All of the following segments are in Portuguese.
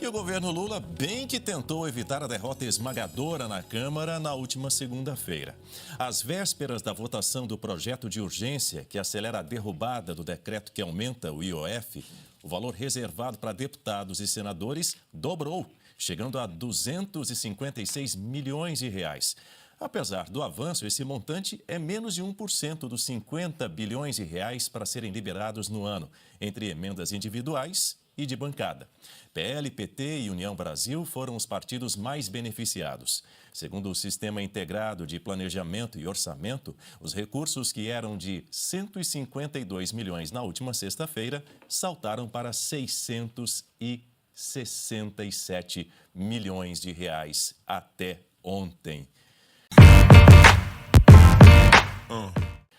E o governo Lula bem que tentou evitar a derrota esmagadora na Câmara na última segunda-feira. Às vésperas da votação do projeto de urgência que acelera a derrubada do decreto que aumenta o IOF, o valor reservado para deputados e senadores dobrou, chegando a 256 milhões de reais. Apesar do avanço, esse montante é menos de 1% dos 50 bilhões de reais para serem liberados no ano, entre emendas individuais e de bancada. PL, PT e União Brasil foram os partidos mais beneficiados. Segundo o Sistema Integrado de Planejamento e Orçamento, os recursos que eram de 152 milhões na última sexta-feira saltaram para 667 milhões de reais até ontem.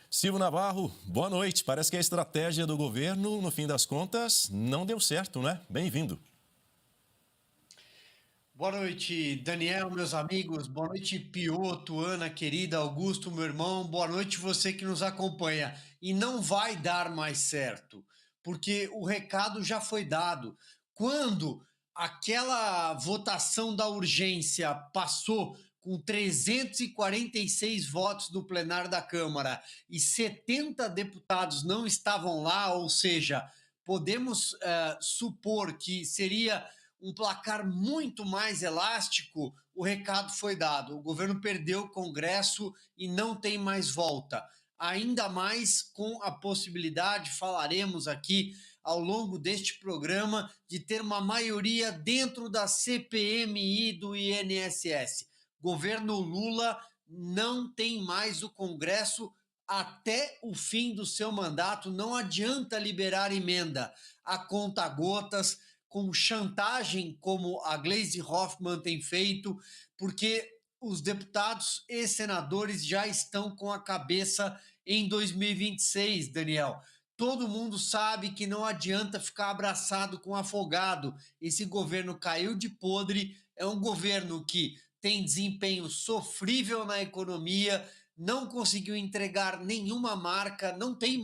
Silvio Navarro, boa noite. Parece que a estratégia do governo, no fim das contas, não deu certo, né? Bem-vindo. Boa noite, Daniel, meus amigos. Boa noite, Pioto, Ana, querida, Augusto, meu irmão. Boa noite, você que nos acompanha. E não vai dar mais certo, porque o recado já foi dado. Quando aquela votação da urgência passou com 346 votos no plenário da Câmara e 70 deputados não estavam lá, ou seja, podemos supor que seria um placar muito mais elástico, o recado foi dado. O governo perdeu o Congresso e não tem mais volta. Ainda mais com a possibilidade, falaremos aqui ao longo deste programa, de ter uma maioria dentro da CPMI do INSS. Governo Lula não tem mais o Congresso até o fim do seu mandato. Não adianta liberar emenda a conta-gotas, com chantagem como a Gleisi Hoffmann tem feito, porque os deputados e senadores já estão com a cabeça em 2026, Daniel. Todo mundo sabe que não adianta ficar abraçado com afogado. Esse governo caiu de podre, é um governo que tem desempenho sofrível na economia, não conseguiu entregar nenhuma marca, não tem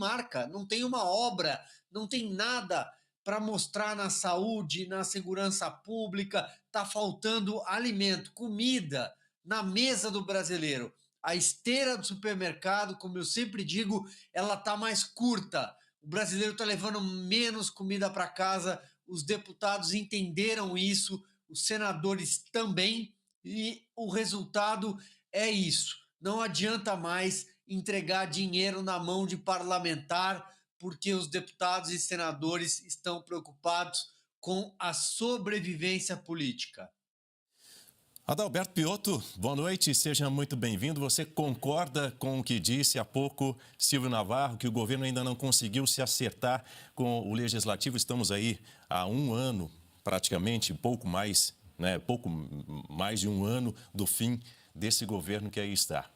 uma obra, não tem nada para mostrar na saúde, na segurança pública. Está faltando alimento, comida na mesa do brasileiro. A esteira do supermercado, como eu sempre digo, ela está mais curta. O brasileiro está levando menos comida para casa, os deputados entenderam isso, os senadores também, e o resultado é isso. Não adianta mais entregar dinheiro na mão de parlamentar, porque os deputados e senadores estão preocupados com a sobrevivência política. Adalberto Piotto, boa noite, seja muito bem-vindo. Você concorda com o que disse há pouco Silvio Navarro, que o governo ainda não conseguiu se acertar com o Legislativo? Estamos aí há um ano, praticamente, pouco mais de um ano do fim desse governo que aí está.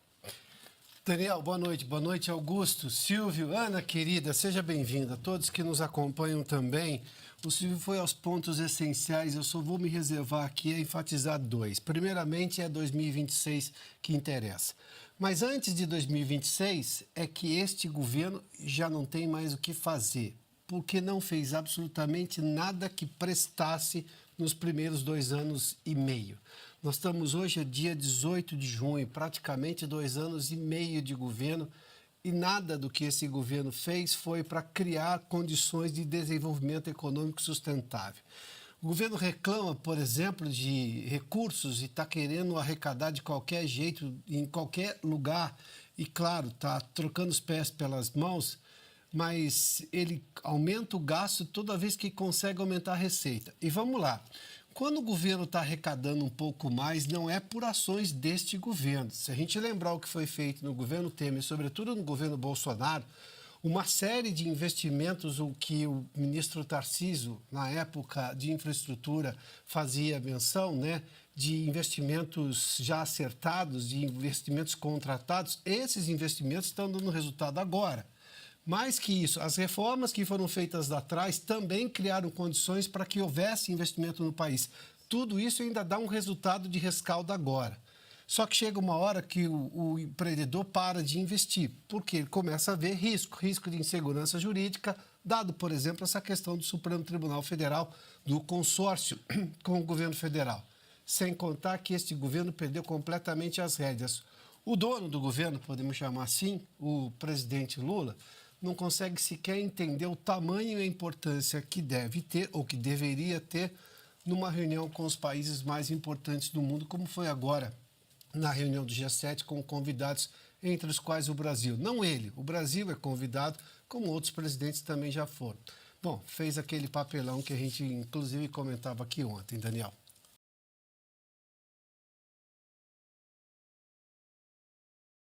Daniel, boa noite. Boa noite, Augusto, Silvio, Ana, querida, seja bem-vinda. A todos que nos acompanham também. O Silvio foi aos pontos essenciais, eu só vou me reservar aqui a enfatizar dois. Primeiramente, é 2026 que interessa. Mas antes de 2026, é que este governo já não tem mais o que fazer, porque não fez absolutamente nada que prestasse nos primeiros 2 anos e meio. Nós estamos hoje, dia 18 de junho, praticamente 2 anos e meio de governo, e nada do que esse governo fez foi para criar condições de desenvolvimento econômico sustentável. O governo reclama, por exemplo, de recursos e está querendo arrecadar de qualquer jeito, em qualquer lugar, e claro, está trocando os pés pelas mãos, mas ele aumenta o gasto toda vez que consegue aumentar a receita. E vamos lá. Quando o governo está arrecadando um pouco mais, não é por ações deste governo. Se a gente lembrar o que foi feito no governo Temer, sobretudo no governo Bolsonaro, uma série de investimentos, o que o ministro Tarcísio, na época de infraestrutura, fazia menção, né, de investimentos já acertados, de investimentos contratados, esses investimentos estão dando resultado agora. Mais que isso, as reformas que foram feitas lá atrás também criaram condições para que houvesse investimento no país. Tudo isso ainda dá um resultado de rescaldo agora. Só que chega uma hora que o empreendedor para de investir, porque ele começa a ver risco de insegurança jurídica dado, por exemplo, essa questão do Supremo Tribunal Federal, do consórcio com o governo federal. Sem contar que este governo perdeu completamente as rédeas. O dono do governo, podemos chamar assim, o presidente Lula, não consegue sequer entender o tamanho e a importância que deve ter, ou que deveria ter, numa reunião com os países mais importantes do mundo, como foi agora na reunião do G7 com convidados, entre os quais o Brasil. Não ele, o Brasil é convidado, como outros presidentes também já foram. Bom, fez aquele papelão que a gente, inclusive, comentava aqui ontem, Daniel.